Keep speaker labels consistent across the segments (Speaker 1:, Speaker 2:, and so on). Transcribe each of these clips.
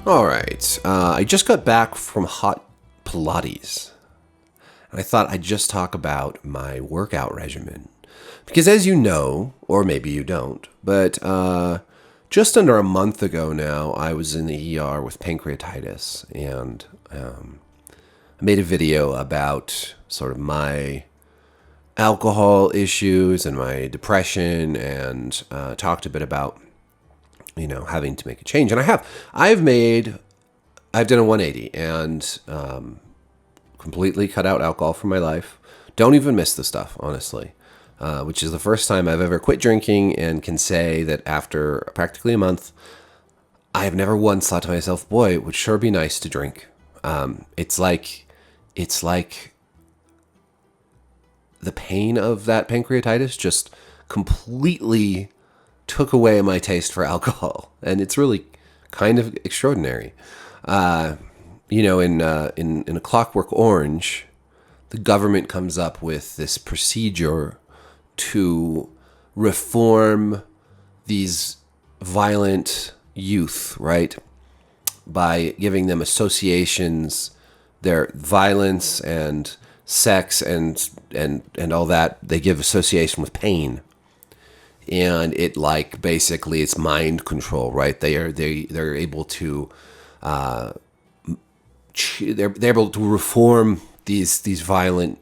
Speaker 1: All right. I just got back from hot Pilates. And I thought I'd just talk about my workout regimen. Because as you know, or maybe you don't, but just under a month ago now, I was in the ER with pancreatitis. And I made a video about sort of my alcohol issues and my depression and talked a bit about having to make a change. And I've done a 180 and completely cut out alcohol from my life. Don't even miss the stuff, honestly, which is the first time I've ever quit drinking and can say that after practically a month, I have never once thought to myself, boy, it would sure be nice to drink. It's like the pain of that pancreatitis just completely took away my taste for alcohol, and it's really kind of extraordinary. In A Clockwork Orange, the government comes up with this procedure to reform these violent youth, right? By giving them associations, their violence and sex and all that, they give association with pain. And it basically it's mind control, right? They're able to they're able to reform these violent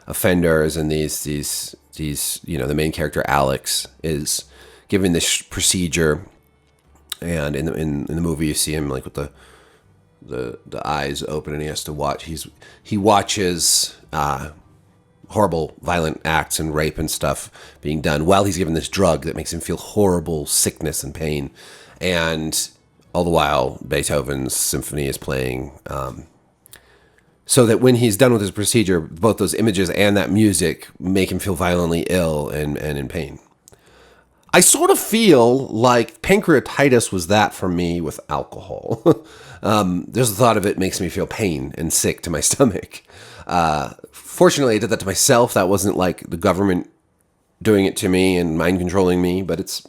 Speaker 1: offenders, and these the main character Alex is given this procedure, and in the movie you see him with the eyes open, and he has to watch. He watches horrible, violent acts and rape and stuff being done while he's given this drug that makes him feel horrible sickness and pain. And all the while, Beethoven's symphony is playing, so that when he's done with his procedure, both those images and that music make him feel violently ill and in pain. I sort of feel like pancreatitis was that for me with alcohol. There's the thought of it makes me feel pain and sick to my stomach. Fortunately, I did that to myself. That wasn't like the government doing it to me and mind controlling me, but it's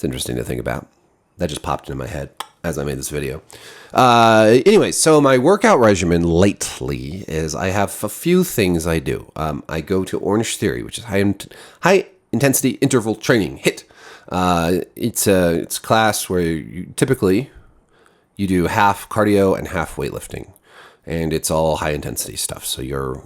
Speaker 1: interesting to think about. That just popped into my head as I made this video. Anyway, so my workout regimen lately is I have a few things I do. I go to Orange Theory, which is high intensity interval training, HIIT. It's a class where you typically do half cardio and half weightlifting, and it's all high intensity stuff. So you're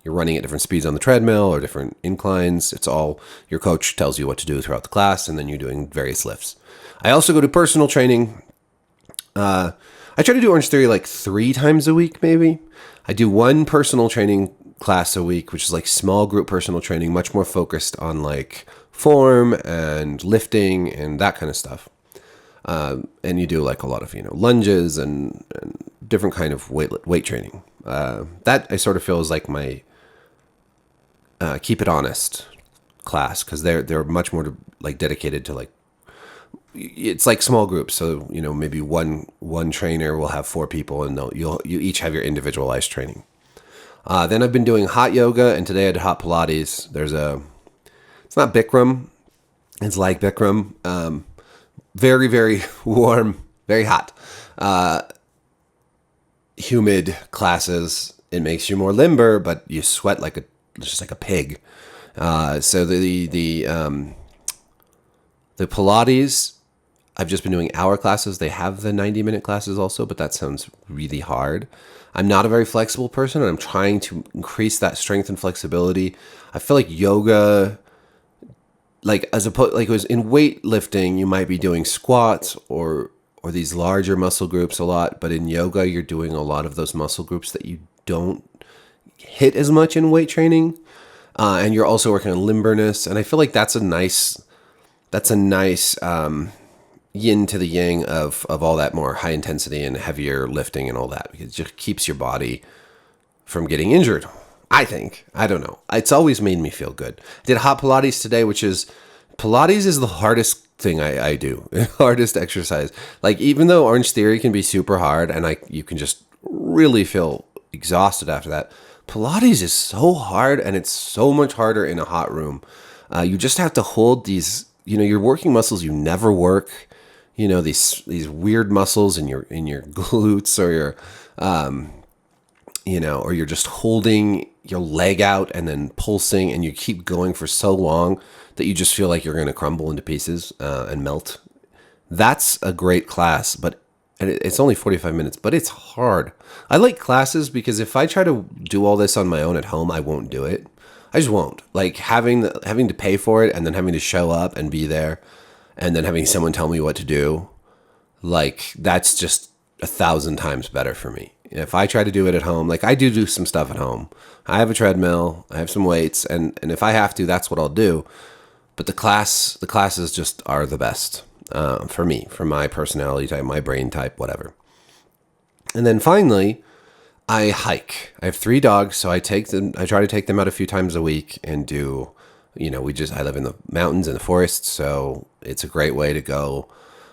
Speaker 1: running at different speeds on the treadmill or different inclines. It's all your coach tells you what to do throughout the class, and then you're doing various lifts. I also go to personal training. I try to do Orange Theory 3 times a week, maybe. I do one personal training class a week, which is small group personal training, much more focused on form and lifting and that kind of stuff. And you do a lot of lunges and different kind of weight training. That I sort of feel is my keep it honest class, because they're much more dedicated to it's small groups. So maybe one trainer will have 4 people, and you each have your individualized training. Then I've been doing hot yoga, and today I did hot Pilates. It's not Bikram, it's like Bikram. Very, very warm, very hot, humid classes. It makes you more limber, but you sweat just like a pig. So the Pilates, I've just been doing hour classes. They have the 90-minute classes also, but that sounds really hard. I'm not a very flexible person, and I'm trying to increase that strength and flexibility. I feel like yoga, as opposed, it was in weightlifting, you might be doing squats or these larger muscle groups a lot, but in yoga, you're doing a lot of those muscle groups that you don't hit as much in weight training, and you're also working on limberness. And I feel like that's a nice yin to the yang of all that more high intensity and heavier lifting and all that, because it just keeps your body from getting injured. I think. I don't know. It's always made me feel good. I did hot Pilates today, Pilates is the hardest thing I do. Hardest exercise. Even though Orange Theory can be super hard and you can just really feel exhausted after that, Pilates is so hard, and it's so much harder in a hot room. You just have to hold these, you're working muscles you never work. these weird muscles in your glutes, or your or you're just holding your leg out and then pulsing, and you keep going for so long that you just feel like you're going to crumble into pieces and melt. That's a great class, and it's only 45 minutes, but it's hard. I like classes because if I try to do all this on my own at home, I won't do it. I just won't. Like having to pay for it and then having to show up and be there and then having someone tell me what to do, like that's just 1,000 times better for me. If I try to do it at home, like I do some stuff at home. I have a treadmill, I have some weights, and if I have to, that's what I'll do. But the classes just are the best for me, for my personality type, my brain type, whatever. And then finally, I hike. I have 3 dogs, so I try to take them out a few times a week and do, I live in the mountains and the forests, so it's a great way to go.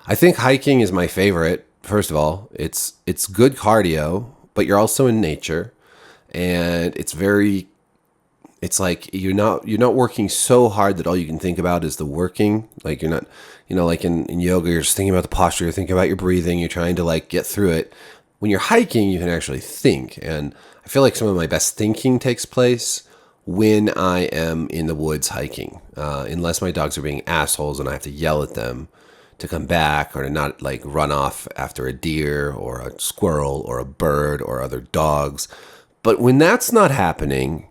Speaker 1: I think hiking is my favorite. First of all, it's good cardio, but you're also in nature, and it's like you're not working so hard that all you can think about is the working. Like you're not, like in yoga, you're just thinking about the posture, you're thinking about your breathing, you're trying to like get through it. When you're hiking, you can actually think, and I feel like some of my best thinking takes place when I am in the woods hiking, unless my dogs are being assholes and I have to yell at them to come back or to not like run off after a deer or a squirrel or a bird or other dogs. But when that's not happening,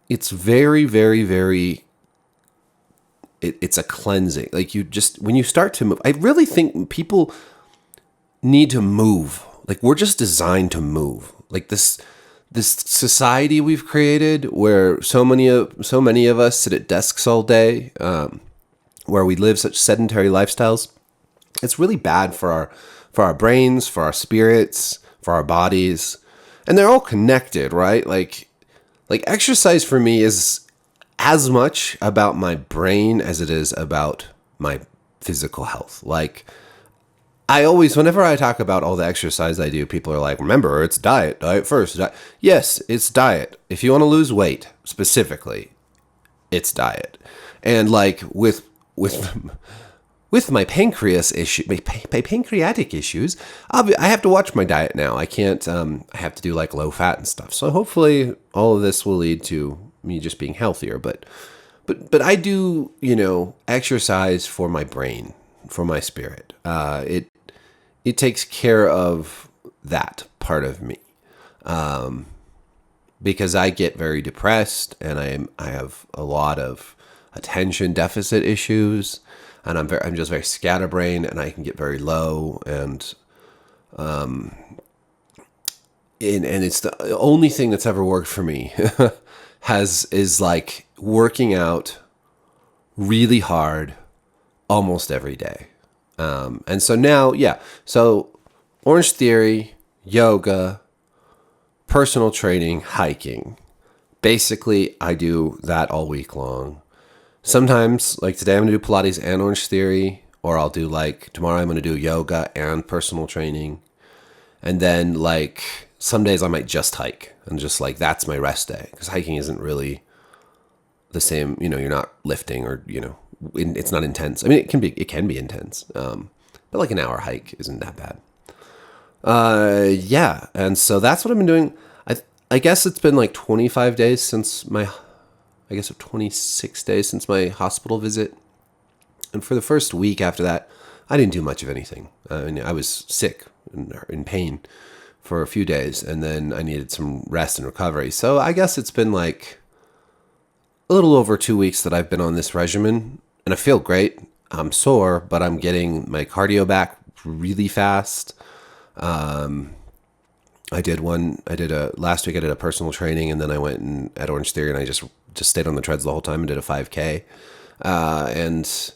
Speaker 1: it's very, very, very, it's a cleansing. Like when you start to move, I really think people need to move. Like we're just designed to move. Like this society we've created where so many of us sit at desks all day, where we live such sedentary lifestyles. It's really bad for our brains, for our spirits, for our bodies, and they're all connected, right? Like exercise for me is as much about my brain as it is about my physical health. Like whenever I talk about all the exercise I do, people are like, remember, it's diet first. Yes, it's diet. If you want to lose weight specifically, it's diet. And like with my pancreatic issues, I have to watch my diet now. I can't, I have to do like low fat and stuff. So hopefully all of this will lead to me just being healthier. But I do, exercise for my brain, for my spirit. It takes care of that part of me. Because I get very depressed and I have a lot of attention deficit issues, and I'm just very scatterbrained, and I can get very low, and it's the only thing that's ever worked for me is like working out really hard almost every day. And so now, so Orange Theory, yoga, personal training, hiking. Basically, I do that all week long. Sometimes, like today, I'm going to do Pilates and Orange Theory, or I'll do like tomorrow, I'm going to do yoga and personal training. And then like some days I might just hike and just like, that's my rest day, because hiking isn't really the same, you're not lifting or, it's not intense. I mean, it can be intense. But like an hour hike isn't that bad. Yeah. And so that's what I've been doing. I guess it's been like 26 days since my hospital visit. And for the first week after that, I didn't do much of anything. I was sick and in pain for a few days, and then I needed some rest and recovery. So I guess it's been like a little over 2 weeks that I've been on this regimen, and I feel great. I'm sore, but I'm getting my cardio back really fast. Last week I did a personal training, and then I went and at Orange Theory, and I just stayed on the treads the whole time and did a 5K. And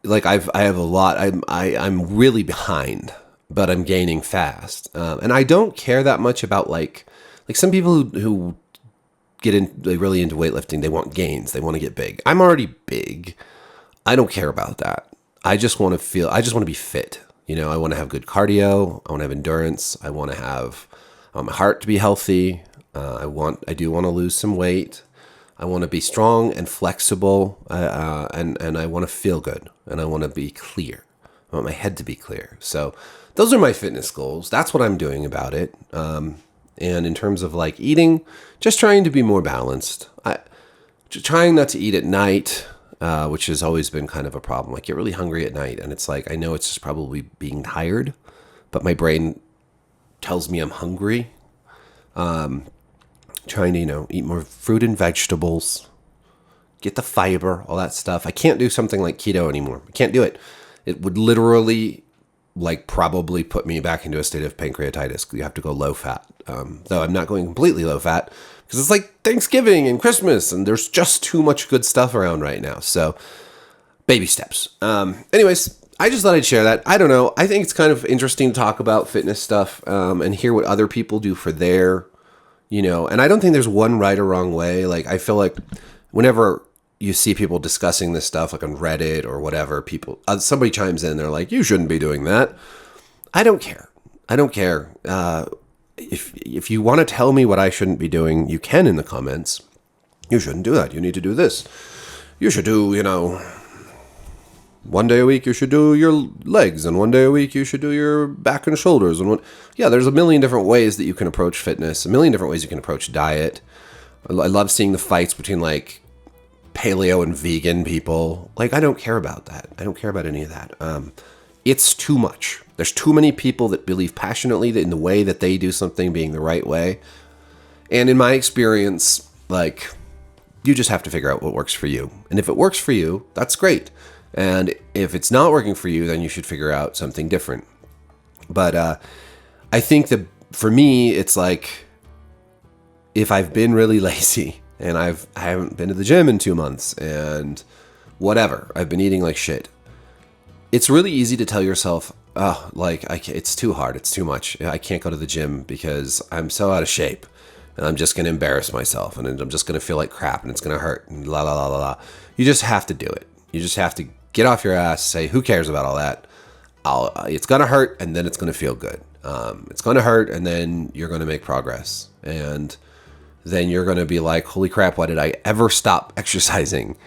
Speaker 1: like I have a lot. I'm really behind, but I'm gaining fast. And I don't care that much about like some people who get really into weightlifting. They want gains. They want to get big. I'm already big. I don't care about that. I just want to be fit. I want to have good cardio. I want to have endurance. I want to have my heart to be healthy. I do want to lose some weight. I want to be strong and flexible, and I want to feel good, and I want to be clear. I I want my head to be clear. So those are my fitness goals. That's what I'm doing about it. And in terms of like eating, just trying to be more balanced. Trying not to eat at night, which has always been kind of a problem. I get really hungry at night, and it's like, I know it's just probably being tired, but my brain tells me I'm hungry. Trying to, eat more fruit and vegetables, get the fiber, all that stuff. I can't do something like keto anymore. I can't do it. It would literally probably put me back into a state of pancreatitis. You have to go low fat. Though I'm not going completely low fat because it's like Thanksgiving and Christmas and there's just too much good stuff around right now. So baby steps. Anyways, I just thought I'd share that. I don't know. I think it's kind of interesting to talk about fitness stuff and hear what other people do for their, and I don't think there's one right or wrong way. Like, I feel like whenever you see people discussing this stuff, like on Reddit or whatever, somebody chimes in, they're like, you shouldn't be doing that. I don't care. If you want to tell me what I shouldn't be doing, you can in the comments. You shouldn't do that. You need to do this. You should do, one day a week you should do your legs, and one day a week you should do your back and shoulders. There's a million different ways that you can approach fitness, a million different ways you can approach diet. I love seeing the fights between like paleo and vegan people. Like, I don't care about that. I don't care about any of that. It's too much. There's too many people that believe passionately that in the way that they do something being the right way. And in my experience, like, you just have to figure out what works for you. And if it works for you, that's great. And if it's not working for you, then you should figure out something different. But I think that for me, it's like, if I've been really lazy and I haven't been to the gym in 2 months and whatever, I've been eating like shit, it's really easy to tell yourself, it's too hard, it's too much. I can't go to the gym because I'm so out of shape and I'm just going to embarrass myself and I'm just going to feel like crap and it's going to hurt and la la la la la. You just have to do it. You just have to get off your ass, say, who cares about all that? It's going to hurt and then it's going to feel good. It's going to hurt and then you're going to make progress. And then you're going to be like, holy crap, why did I ever stop exercising?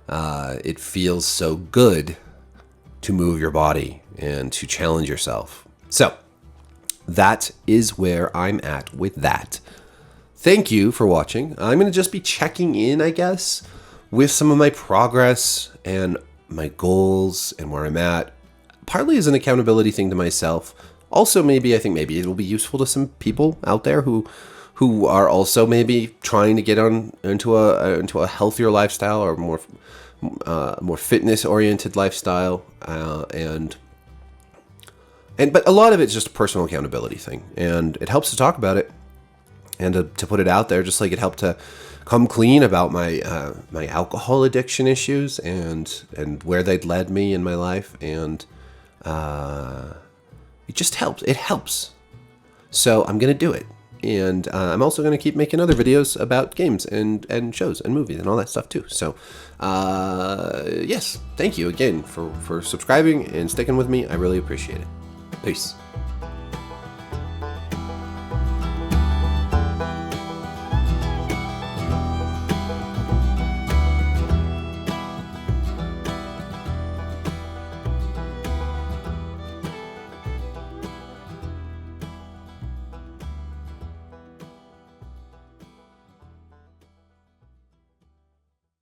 Speaker 1: It feels so good to move your body and to challenge yourself. So that is where I'm at with that. Thank you for watching. I'm going to just be checking in, I guess, with some of my progress and my goals and where I'm at, partly as an accountability thing to myself. Also, I think maybe it'll be useful to some people out there who are also maybe trying to get into a healthier lifestyle or more fitness oriented lifestyle, but a lot of it's just a personal accountability thing, and it helps to talk about it and to put it out there, just like it helped to come clean about my my alcohol addiction issues and where they'd led me in my life, and it just helps. It helps. So I'm gonna do it. And I'm also going to keep making other videos about games and shows and movies and all that stuff too. So, yes, thank you again for subscribing and sticking with me. I really appreciate it. Peace.